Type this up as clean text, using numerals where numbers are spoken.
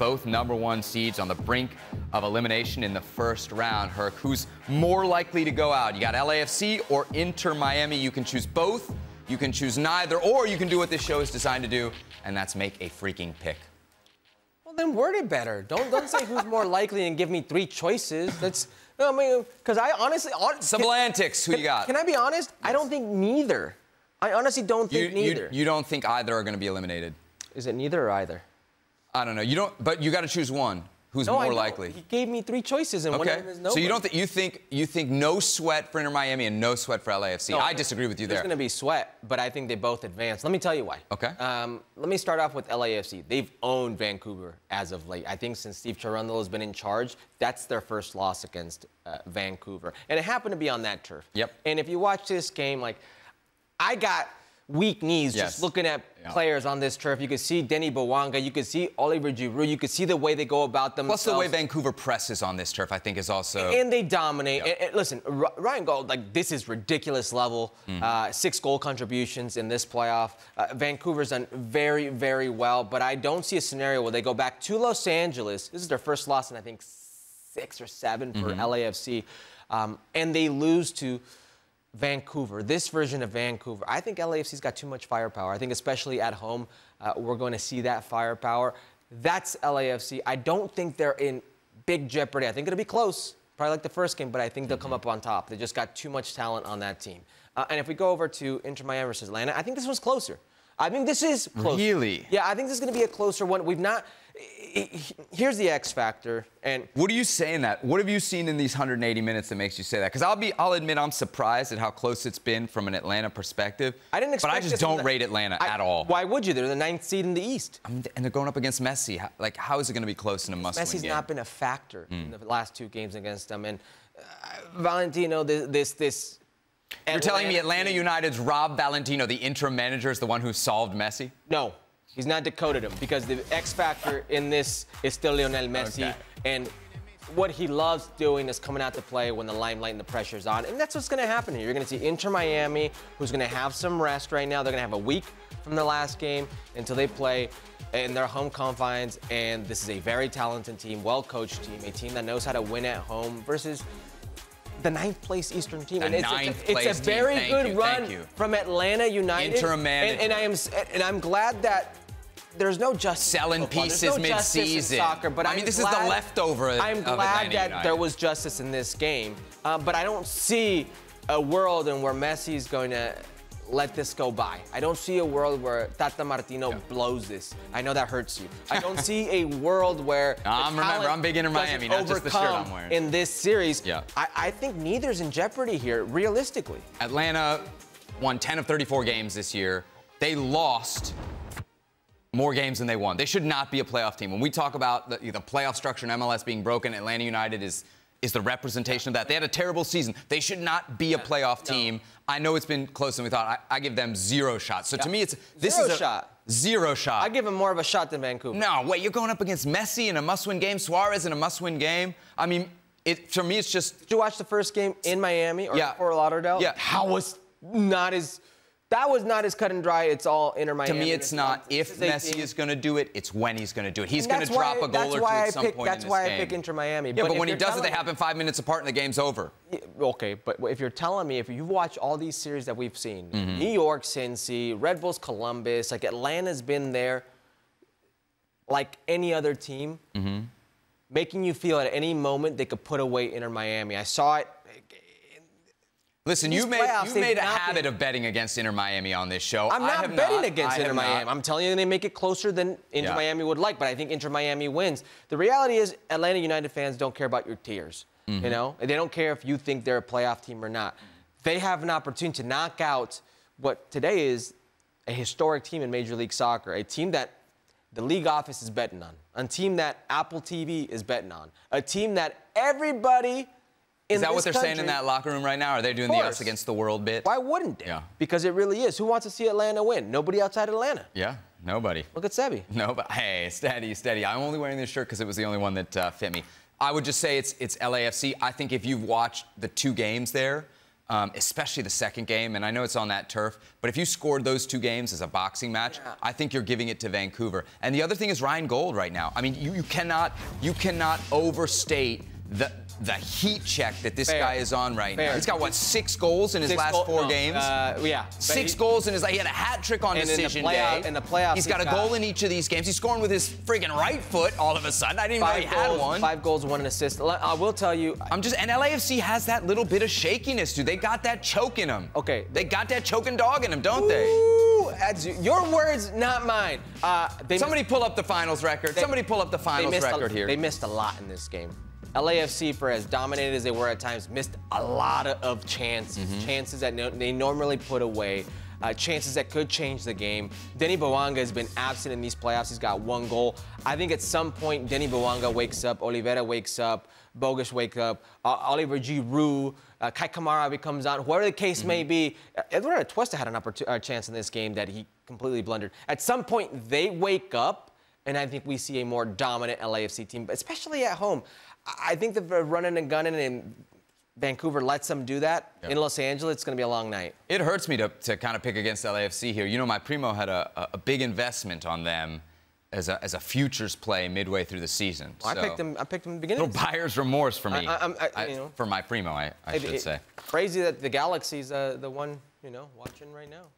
both #1 seeds on the brink of elimination in the first round. Herc, who's more likely to go out? You got LAFC or Inter Miami. You can choose both, you can choose neither, or you can do what this show is designed to do, and that's make a freaking pick. Well, then word it better. Don't say who's more likely and give me 3 choices. That's, I mean, because I honestly... Sabelantics, who you got? Can I be honest? I don't think neither. I honestly don't think neither. You don't think either are going to be eliminated? Is it neither or either? I don't know. You don't, but you got to choose one. Who's more likely? He gave me 3 choices, and one of them is nobody. So you don't you think no sweat for Inter Miami and no sweat for LAFC? No, I disagree with you there. There's going to be sweat, but I think they both advance. Let me tell you why. Okay. Let me start off with LAFC. They've owned Vancouver as of late. I think since Steve Cherundolo has been in charge, that's their first loss against Vancouver, and it happened to be on that turf. Yep. And if you watch this game, like, I got weak knees just looking at players on this turf. You could see Denis Bouanga, you could see Oliver Giroud, you could see the way they go about themselves. Plus the way Vancouver presses on this turf, I think, is also... And they dominate. And listen, Ryan Gauld, like, this is ridiculous level. 6 goal contributions in this playoff. Vancouver's done very, very well, but I don't see a scenario where they go back to Los Angeles. This is their first loss in, I think, 6 or 7 for LAFC. And they lose to Vancouver, this version of Vancouver. I think LAFC's got too much firepower. I think especially at home, we're going to see that firepower. That's LAFC. I don't think they're in big jeopardy. I think it'll be close, probably like the first game, but I think they'll come up on top. They just got too much talent on that team. And if we go over to Inter Miami versus Atlanta, I think this one's closer. I think this is closer. Really? Yeah, I think this is going to be a closer one. We've not... Here's the X factor, and... What are you saying that? What have you seen in these 180 minutes that makes you say that? Because I'll admit I'm surprised at how close it's been from an Atlanta perspective. I didn't expect But I just don't rate Atlanta at all. Why would you? They're the 9th seed in the East. And they're going up against Messi. How is it going to be close in a must-win game? Messi's not been a factor in the last 2 games against them. And Valentino, this... You're telling me Atlanta United's Rob Valentino, the interim manager, is the one who solved Messi? No. He's not decoded him, because the X factor in this is still Lionel Messi. Okay. And what he loves doing is coming out to play when the limelight and the pressure's on. And that's what's going to happen here. You're going to see Inter Miami, who's going to have some rest right now. They're going to have a week from their last game until they play in their home confines. And this is a very talented team, well-coached team, a team that knows how to win at home versus the 9th place Eastern team. And it's a very good run from Atlanta United. Interim manager. And I'm glad that there's no justice. Selling pieces mid-season. But I mean, this is the leftover of I'm glad that there was justice in this game. But I don't see a world in where Messi's going to let this go by. I don't see a world where Tata Martino blows this. I know that hurts you. I don't see a world where remember, I'm big Inter Miami, not just the shirt I'm wearing. In this series, I think neither's in jeopardy here, realistically. Atlanta won 10 of 34 games this year. They lost more games than they won. They should not be a playoff team. When we talk about the playoff structure in MLS being broken, Atlanta United is the representation of that. They had a terrible season. They should not be a playoff team. I know it's been closer than we thought. I give them 0 shots. So to me, this is a 0 shot. I give them more of a shot than Vancouver. No, wait, you're going up against Messi in a must-win game, Suarez in a must-win game. I mean, for me, it's just... Did you watch the first game in Miami or Fort Lauderdale? Yeah. That was not as cut and dry. It's all Inter Miami. To me, it's not if Messi is going to do it, it's when he's going to do it. He's going to drop a goal or two at some point in this game. That's why I pick Inter Miami. Yeah, but when he does it, they happen 5 minutes apart and the game's over. Okay, but if you're telling me, if you watch all these series that we've seen, New York, Cincy, Red Bulls, Columbus, like Atlanta's been there like any other team, making you feel at any moment they could put away Inter Miami. I saw it. Listen, you made a habit of betting against Inter Miami on this show. I'm not betting against Inter Miami. I'm telling you they make it closer than Inter Miami would like, but I think Inter Miami wins. The reality is Atlanta United fans don't care about your tears. You know? They don't care if you think they're a playoff team or not. They have an opportunity to knock out what today is a historic team in Major League Soccer, a team that the league office is betting on, a team that Apple TV is betting on, a team that everybody... Is that what they're saying in that locker room right now? Are they doing the us against the world bit? Why wouldn't they? Yeah. Because it really is. Who wants to see Atlanta win? Nobody outside Atlanta. Yeah, nobody. Look at Sebi. No, but hey, steady, steady. I'm only wearing this shirt because it was the only one that fit me. I would just say it's LAFC. I think if you've watched the 2 games there, especially the second game. And I know it's on that turf, but if you scored those 2 games as a boxing match, I think you're giving it to Vancouver. And the other thing is Ryan Gold right now. I mean, you cannot overstate the heat check that this guy is on right now. He's got, what, 6 goals in his last 4 games? Yeah. 6 goals in his, he had a hat trick on decision day. In the playoffs, he's got a goal in each of these games. He's scoring with his friggin' right foot all of a sudden. I didn't even know he had one. 5 goals, 1 assist. I will tell you. And LAFC has that little bit of shakiness, dude. They got that choke in them. Okay. They got that choking dog in them, don't they? That's your words, not mine. Somebody pull up the finals record. Somebody pull up the finals record here. They missed a lot in this game. LAFC, for as dominated as they were at times, missed a lot of chances. Chances that they normally put away. Chances that could change the game. Denny Bouanga has been absent in these playoffs. He's got 1 goal. I think at some point, Denny Bouanga wakes up, Oliveira wakes up, Bogusz wakes up, Oliver Giroud, Kai Kamara comes on, whoever the case may be. Eduardo Atuesta had a chance in this game that he completely blundered. At some point, they wake up, and I think we see a more dominant LAFC team, especially at home. I think that they're running and gunning, and Vancouver lets them do that. In Los Angeles, it's going to be a long night. It hurts me to kind of pick against LAFC here. You know, my primo had a big investment on them as a futures play midway through the season. Well, so I picked them in the beginning. Little buyer's remorse for me. You know, for my primo, I should say. Crazy that the Galaxy's the one, watching right now.